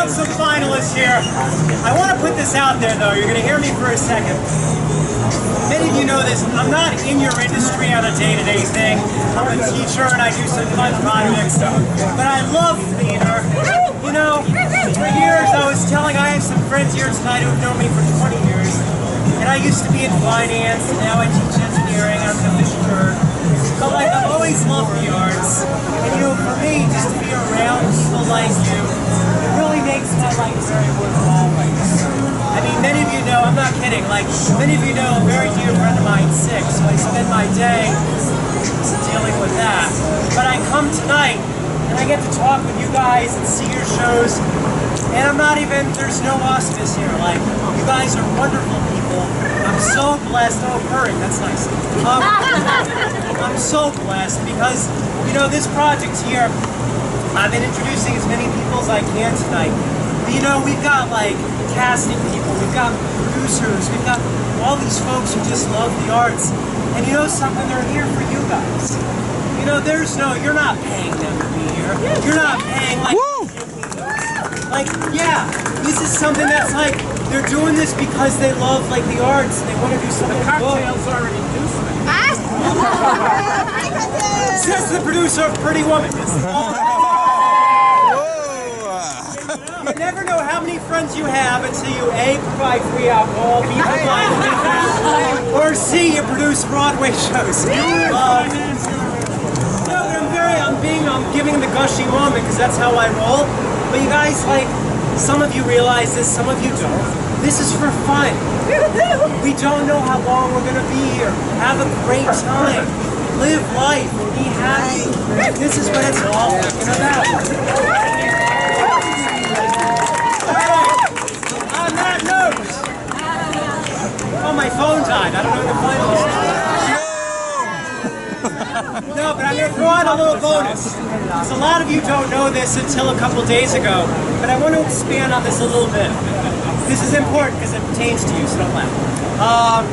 got some finalists here. I want to put this out there, though. You're going to hear me for a second. Many of you know this. I'm not in your industry on a day-to-day thing. I'm a teacher and I do some fun projects. But I love theater. You know, for years I was telling, I have some friends here tonight who have known me for 20 years. And I used to be in finance, and now I teach engineering. I'm a teacher. But like, I've always loved the arts. And you know, for me, just to be around people like you, it really makes my life very worthwhile. I mean, many of you know, I'm not kidding, like, many of you know a very dear friend of mine's sick, so I spend my day dealing with that. But I come tonight, and I get to talk with you guys and see your shows, and I'm not even, there's no auspice here. Like, you guys are wonderful people. I'm so blessed. Oh, purring, that's nice. I'm so blessed because, you know, this project here, I've been introducing as many people as I can tonight. But, you know, we've got, like, casting people, we've got producers, we've got all these folks who just love the arts. And you know something, they're here for you guys. You know, there's no, you're not paying them to be here. You're not paying like, yeah, this is something that's like, they're doing this because they love like the arts and they want to do something good. The cocktail's already produced. Says the producer of Pretty Woman. You never know how many friends you have until you A, provide free alcohol, B, provide free food, or C, you produce Broadway shows. No, but I'm giving the gushy moment because that's how I roll. But you guys, like, some of you realize this, some of you don't. This is for fun. We don't know how long we're gonna be here. Have a great time. Live life. Be happy. This is what it's all about. On that note, oh, my phone died. I don't know what the final is. No, but I'm going to throw out a little bonus. Because a lot of you don't know this until a couple days ago, but I want to expand on this a little bit. This is important because it pertains to you, so don't laugh.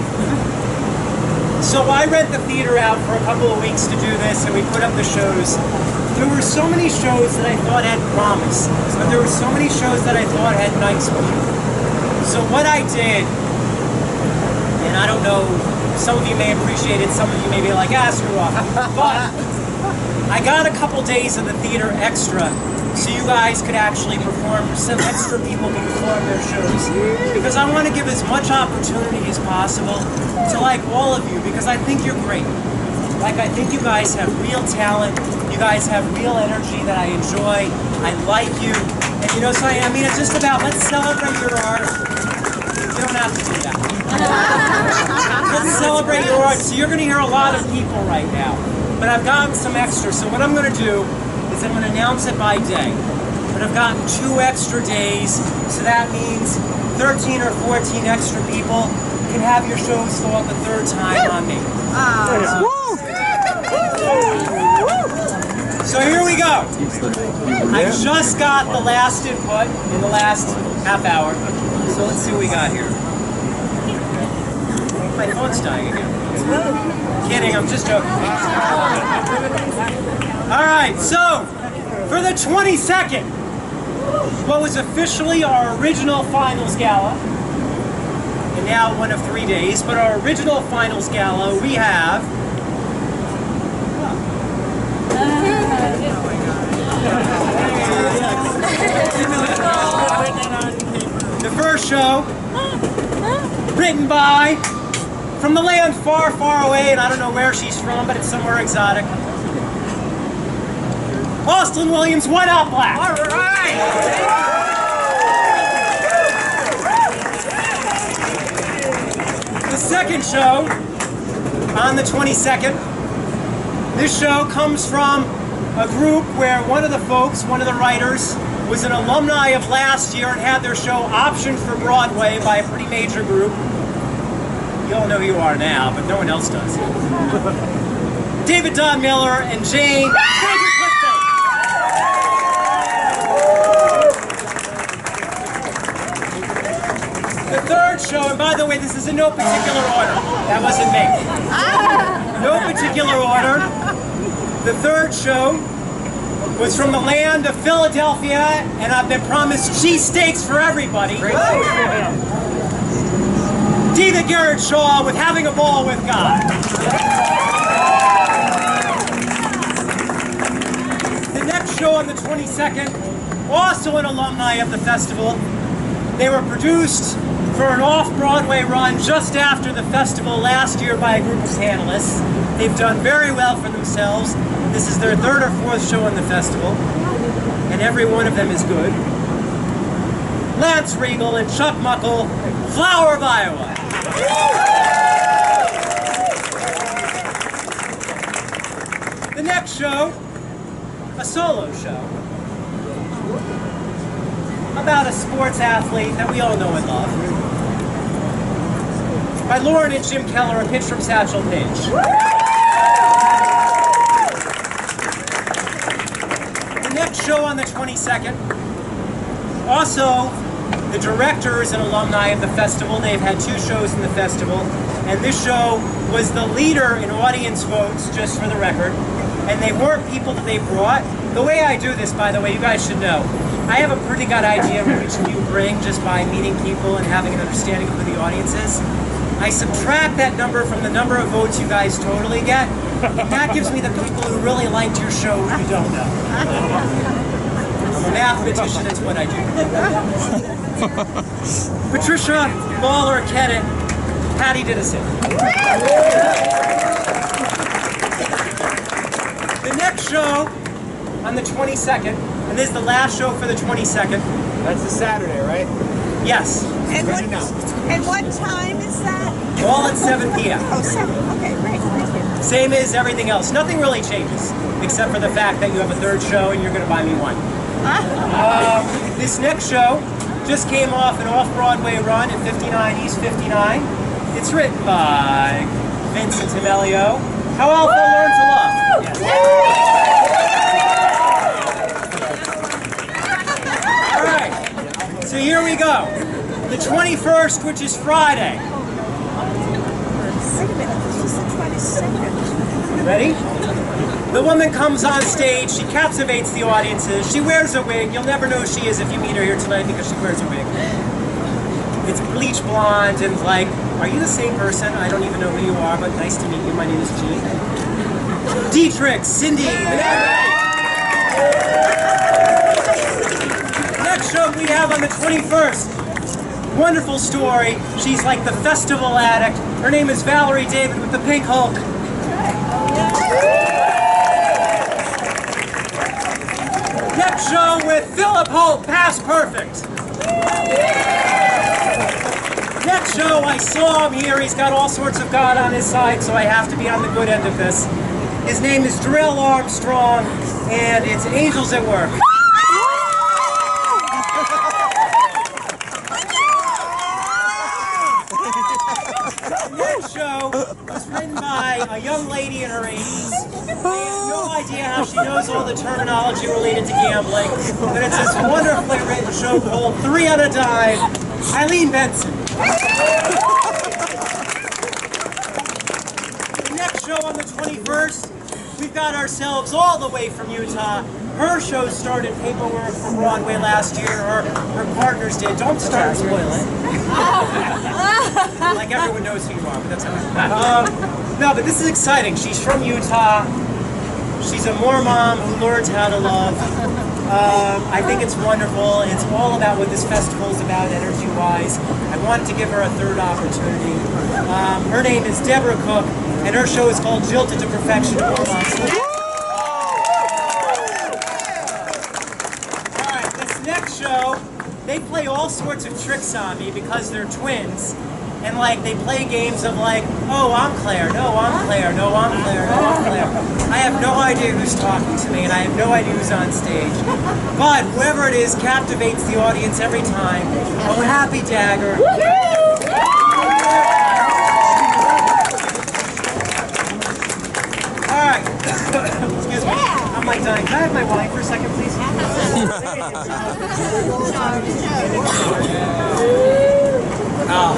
So I rent the theater out for a couple of weeks to do this, and we put up the shows. There were so many shows that I thought had promise, but there were so many shows that I thought had nice people. So what I did, and I don't know, some of you may appreciate it, some of you may be like, ah, screw off, but I got a couple days of the theater extra so you guys could actually perform, some extra people can perform their shows. Because I want to give as much opportunity as possible to like all of you, because I think you're great. Like, I think you guys have real talent, you guys have real energy that I enjoy, I like you, and you know, so I mean, it's just about, let's celebrate your art. You don't have to do that. Let's celebrate your art. So you're going to hear a lot of people right now, but I've gotten some extra, so what I'm going to do is I'm going to announce it by day, but I've gotten 2 extra days, so that means 13 or 14 extra people can have your shows go up a 3rd time on me. So here we go. I just got the last input in the last half hour. So let's see what we got here. My phone's dying again. Kidding, I'm just joking. Alright, so for the 22nd, what was officially our original finals gala, and now one of 3 days, but our original finals gala, we have the first show, written by, from the land far, far away, and I don't know where she's from, but it's somewhere exotic, Austin Williams, One Out Black. All right. The second show, on the 22nd, this show comes from a group where one of the folks, one of the writers, was an alumni of last year and had their show optioned for Broadway by a pretty major group. You all know who you are now, but no one else does. David Don Miller and Jane. The third show, and by the way, this is in no particular order. That wasn't me. No particular order. The third show was from the land of Philadelphia, and I've been promised cheesesteaks for everybody. David Garrett Shaw with Having a Ball with God. The next show on the 22nd, also an alumni of the festival. They were produced for an off-Broadway run just after the festival last year by a group of panelists. They've done very well for themselves. This is their third or fourth show on the festival, and every one of them is good. Lance Riegel and Chuck Muckle, Flower of Iowa. The next show, a solo show about a sports athlete that we all know and love, by Lauren and Jim Keller, a pitch from Satchel Paige. The next show on the 22nd, also the director is an alumni of the festival. They've had 2 shows in the festival, and this show was the leader in audience votes, just for the record, and they weren't people that they brought. The way I do this, by the way, you guys should know, I have a pretty good idea of which of you bring just by meeting people and having an understanding of who the audience is. I subtract that number from the number of votes you guys totally get, and that gives me the people who really liked your show who you don't know. I'm a mathematician, that's what I do. Patricia Lawler-Kennett, Patty Didison. The next show on the 22nd, and this is the last show for the 22nd. That's a Saturday, right? Yes. And what time is that? All at 7 p.m. Oh, 7. Okay, great. Thank you. Same as everything else. Nothing really changes, except for the fact that you have a third show and you're going to buy me one. This next show just came off an off-Broadway run at 59 East 59. It's written by Vincent Amelio. How Alpha Learns to Love. Yes. All right, so here we go. The 21st, which is Friday. Wait a minute, this is the 22nd. Ready? The woman comes on stage, she captivates the audiences, she wears a wig. You'll never know who she is if you meet her here tonight because she wears a wig. It's bleach blonde and like, are you the same person? I don't even know who you are, but nice to meet you. My name is Gene. Dietrich, Cindy, Next show we have on the 21st. Wonderful story. She's like the festival addict. Her name is Valerie David with the Pink Hulk. Next show with Philip Holt, Past Perfect. Next show, I saw him here. He's got all sorts of God on his side, so I have to be on the good end of this. His name is Drill Armstrong, and it's Angels at Work. Was written by a young lady in her 80s. I have no idea how she knows all the terminology related to gambling, but it's this wonderfully written show called 3 on a Dime. Eileen Benson. The next show on the 21st, we've got ourselves all the way from Utah. Her show started paperwork for Broadway last year. Her partners did. Don't start and spoil it. Like everyone knows who you are, but that's all right. No, but this is exciting. She's from Utah. She's a Mormon who learns how to love. I think it's wonderful. It's all about what this festival is about, energy-wise. I wanted to give her a third opportunity. Her name is Deborah Cook, and her show is called Jilted to Perfection. Next show, they play all sorts of tricks on me because they're twins, and like they play games of like, oh, I'm Claire, no, I'm Claire, no, I'm Claire, no, I'm Claire. I have no idea who's talking to me, and I have no idea who's on stage. But whoever it is captivates the audience every time. Oh, happy Dagger. All right. Excuse me. I'm like dying. Can I have my wine for a second, please? Oh,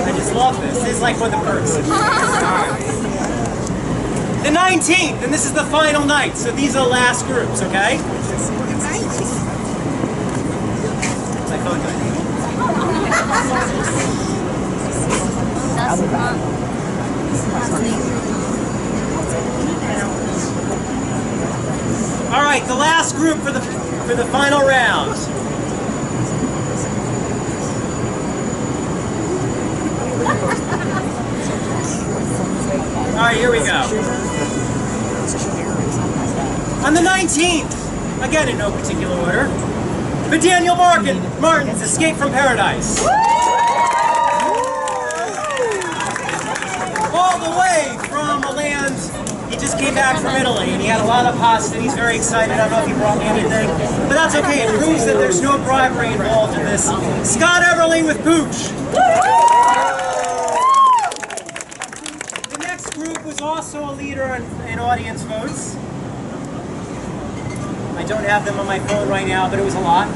I just love this. This is like one of the perks. The 19th, and this is the final night, so these are the last groups, okay? My phone died. All right, the last group for the final round. All right, here we go. On the 19th, again in no particular order, the Daniel Martin's Escape from Paradise. All the way from a land, he just came back from Italy and he had a lot of pasta and he's very excited. I don't know if he brought me anything, but that's okay. It proves that there's no bribery involved in this. Scott Everling with Pooch. The next group was also a leader in audience votes. I don't have them on my phone right now, but it was a lot.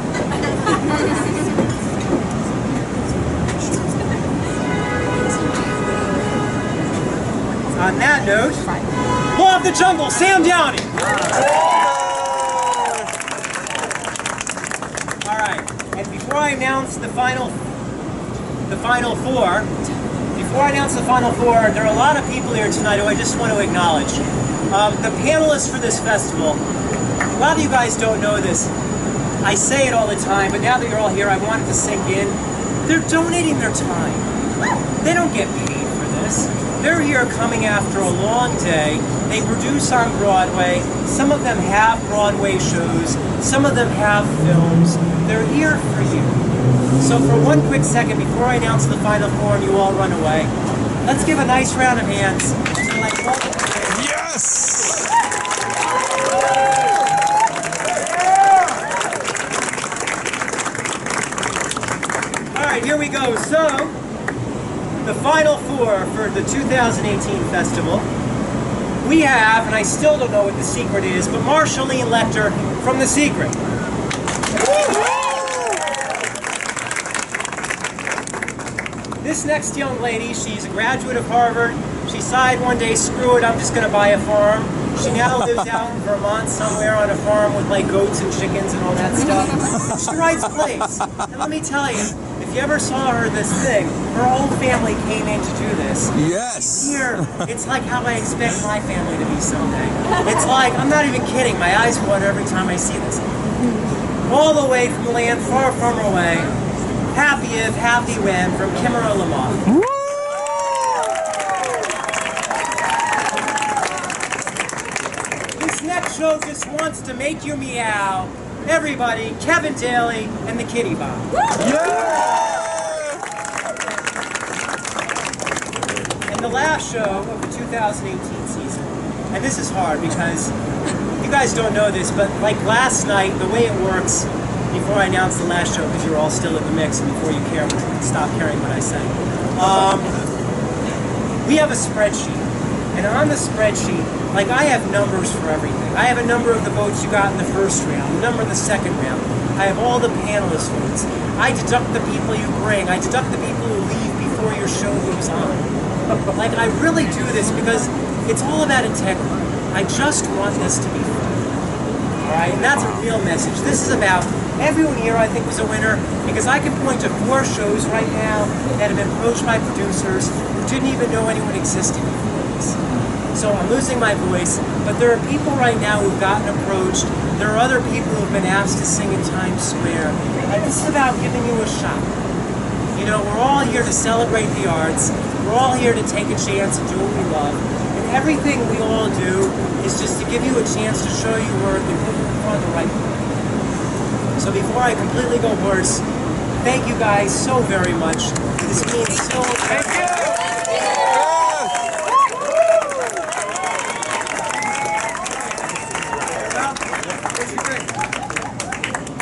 On that note, Law of the Jungle, Sam Downey. All right, and before I announce the final four, there are a lot of people here tonight who I just want to acknowledge. The panelists for this festival, a lot of you guys don't know this. I say it all the time, but now that you're all here, I want it to sink in. They're donating their time. They don't get paid for this. They're here coming after a long day. They produce on Broadway. Some of them have Broadway shows. Some of them have films. They're here for you. So for one quick second, before I announce the final four and you all run away, let's give a nice round of hands to like Yes! All right, here we go. So, the final four for the 2018 festival, we have, and I still don't know what the secret is, but Marshalene Lecter from The Secret. This next young lady, she's a graduate of Harvard. She decided one day, screw it, I'm just going to buy a farm. She now lives out in Vermont somewhere on a farm with like goats and chickens and all that stuff. She writes plays. And let me tell you, if you ever saw her this thing, her whole family came in to do this. Yes! Here, it's like how I expect my family to be someday. It's like, I'm not even kidding, my eyes water every time I see this. All the way from land far, far away, happy if, happy when, from Kimmerer Lamont. This next show just wants to make you meow. Everybody, Kevin Daly and the Kitty Bomb. And the last show of the 2018 season. And this is hard because you guys don't know this, but like last night, the way it works, before I announce the last show, because you're all still in the mix and before you stop caring what I say. We have a spreadsheet. And on the spreadsheet, like I have numbers for everything. I have a number of the votes you got in the first round, a number of the second round. I have all the panelist votes. I deduct the people you bring. I deduct the people who leave before your show goes on. Like I really do this because it's all about integrity. I just want this to be fun. Alright, and that's a real message. This is about everyone here I think was a winner because I can point to 4 shows right now that have been approached by producers who didn't even know anyone existed before this. So I'm losing my voice, but there are people right now who've gotten approached. There are other people who've been asked to sing in Times Square. And this is about giving you a shot. You know, we're all here to celebrate the arts. We're all here to take a chance and do what we love. And everything we all do is just to give you a chance to show your work and put you on the right way. So before I completely go hoarse, thank you guys so very much. This means so much. Thank you!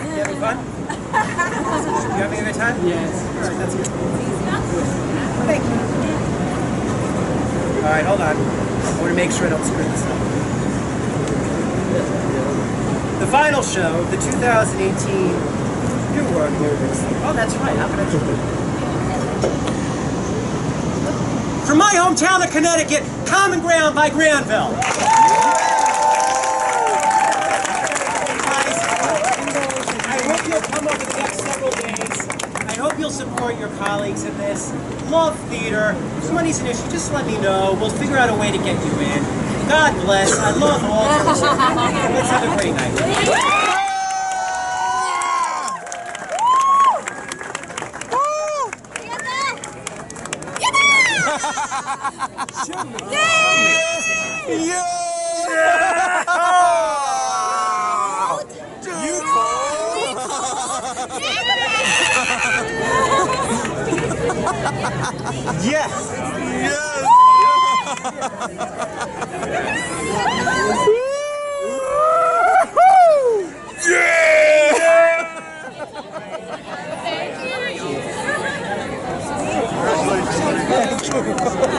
You having fun? You having a good time? Yes. Alright, that's good. Thank you. Alright, hold on. I want to make sure I don't screw this up. The final show of the 2018 New World Movies. Oh, that's right. How could I do that? from my hometown of Connecticut, Common Ground by Granville. Guys, I hope you'll come over the next several days. I hope you'll support your colleagues in this. Love theater. If money's an issue, just let me know. We'll figure out a way to get you in. God bless. I love all of you. Let's have a great night. Yes! Yes! Yeah!